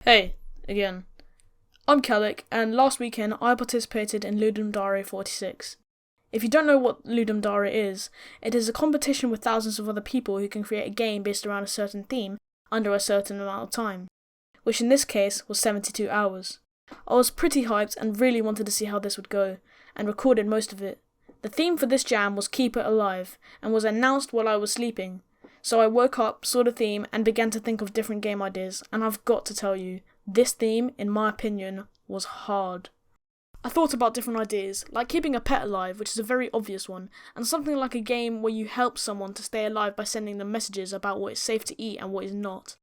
Hey, again. I'm Kellic, and last weekend I participated in Ludum 46. If you don't know what Ludum is, it is a competition with thousands of other people who can create a game based around a certain theme under a certain amount of time, which in this case was 72 hours. I was pretty hyped and really wanted to see how this would go, and recorded most of it. The theme for this jam was Keep It Alive, and was announced while I was sleeping. So I woke up, saw the theme, and began to think of different game ideas, and I've got to tell you, this theme, in my opinion, was hard. I thought about different ideas, like keeping a pet alive, which is a very obvious one, and something like a game where you help someone to stay alive by sending them messages about what is safe to eat and what is not.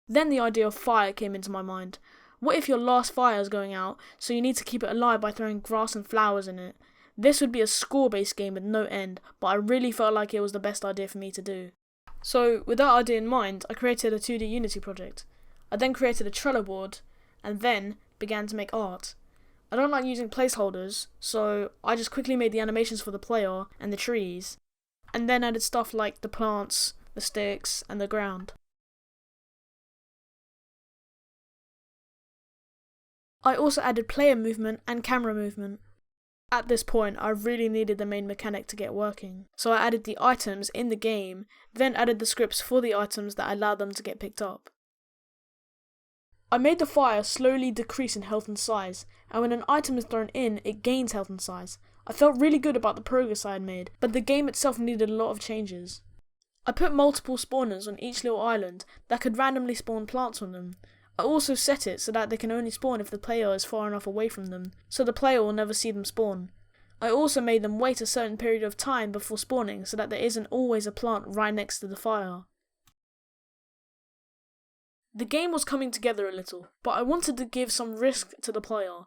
Then the idea of fire came into my mind. What if your last fire is going out, so you need to keep it alive by throwing grass and flowers in it? This would be a score-based game with no end, but I really felt like it was the best idea for me to do. So, with that idea in mind, I created a 2D Unity project. I then created a Trello board, and then began to make art. I don't like using placeholders, so I just quickly made the animations for the player and the trees, and then added stuff like the plants, the sticks, and the ground. I also added player movement and camera movement. At this point, I really needed the main mechanic to get working, so I added the items in the game, then added the scripts for the items that allowed them to get picked up. I made the fire slowly decrease in health and size, and when an item is thrown in, it gains health and size. I felt really good about the progress I had made, but the game itself needed a lot of changes. I put multiple spawners on each little island that could randomly spawn plants on them. I also set it so that they can only spawn if the player is far enough away from them, so the player will never see them spawn. I also made them wait a certain period of time before spawning so that there isn't always a plant right next to the fire. The game was coming together a little, but I wanted to give some risk to the player.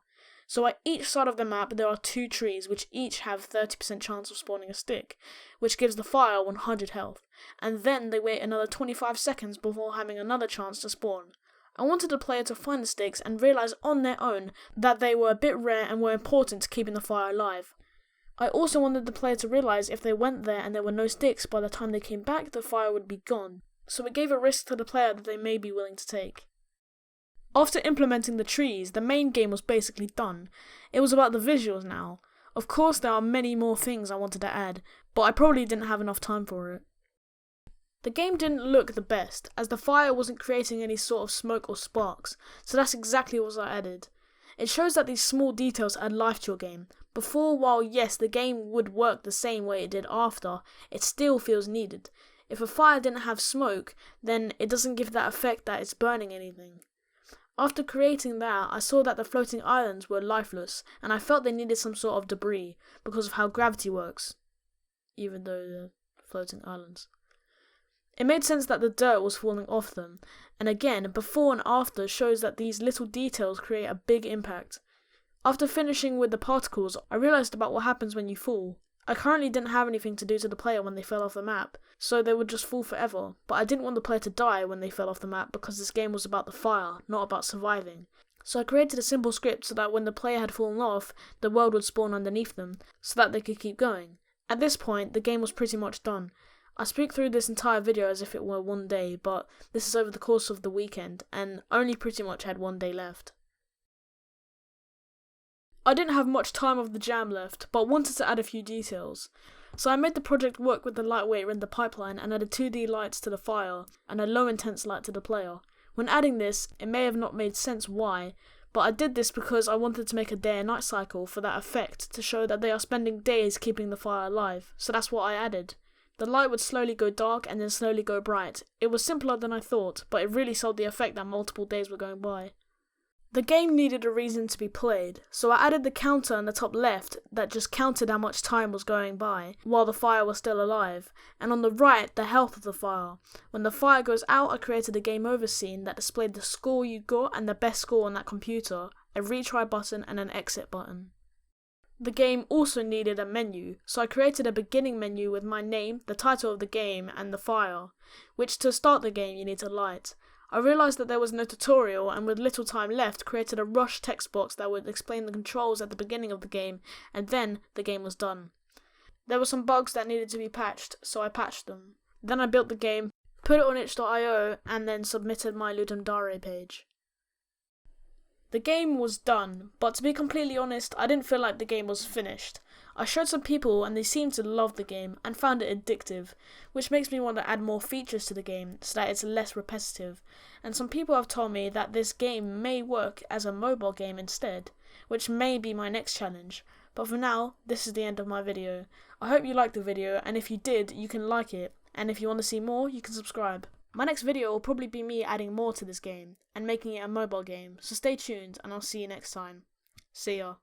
So at each side of the map there are 2 trees which each have 30% chance of spawning a stick, which gives the fire 100 health, and then they wait another 25 seconds before having another chance to spawn. I wanted the player to find the sticks and realise on their own that they were a bit rare and were important to keeping the fire alive. I also wanted the player to realise if they went there and there were no sticks, by the time they came back the fire would be gone, so it gave a risk to the player that they may be willing to take. After implementing the trees, the main game was basically done. It was about the visuals now. Of course there are many more things I wanted to add, but I probably didn't have enough time for it. The game didn't look the best, as the fire wasn't creating any sort of smoke or sparks, so that's exactly what I added. It shows that these small details add life to your game. Before, while yes, the game would work the same way it did after, it still feels needed. If a fire didn't have smoke, then it doesn't give that effect that it's burning anything. After creating that, I saw that the floating islands were lifeless, and I felt they needed some sort of debris, because of how gravity works. Even though they're floating islands. It made sense that the dirt was falling off them, and again, before and after shows that these little details create a big impact. After finishing with the particles, I realised about what happens when you fall. I currently didn't have anything to do to the player when they fell off the map, so they would just fall forever, but I didn't want the player to die when they fell off the map because this game was about the fire, not about surviving. So I created a simple script so that when the player had fallen off, the world would spawn underneath them, so that they could keep going. At this point, the game was pretty much done. I speak through this entire video as if it were one day, but this is over the course of the weekend, and only pretty much had one day left. I didn't have much time of the jam left, but wanted to add a few details. So I made the project work with the lightweight render pipeline and added 2D lights to the fire, and a low intense light to the player. When adding this, it may have not made sense why, but I did this because I wanted to make a day and night cycle for that effect to show that they are spending days keeping the fire alive, so that's what I added. The light would slowly go dark and then slowly go bright. It was simpler than I thought, but it really sold the effect that multiple days were going by. The game needed a reason to be played, so I added the counter on the top left that just counted how much time was going by while the fire was still alive, and on the right the health of the fire. When the fire goes out, I created a game over scene that displayed the score you got and the best score on that computer, a retry button and an exit button. The game also needed a menu, so I created a beginning menu with my name, the title of the game, and the fire, which to start the game you need to light. I realised that there was no tutorial, and with little time left created a rush text box that would explain the controls at the beginning of the game, and then the game was done. There were some bugs that needed to be patched, so I patched them. Then I built the game, put it on itch.io, and then submitted my Ludum page. The game was done, but to be completely honest, I didn't feel like the game was finished. I showed some people and they seemed to love the game and found it addictive, which makes me want to add more features to the game so that it's less repetitive. And some people have told me that this game may work as a mobile game instead, which may be my next challenge. But for now, this is the end of my video. I hope you liked the video, and if you did, you can like it, and if you want to see more, you can subscribe. My next video will probably be me adding more to this game and making it a mobile game, so stay tuned and I'll see you next time. See ya.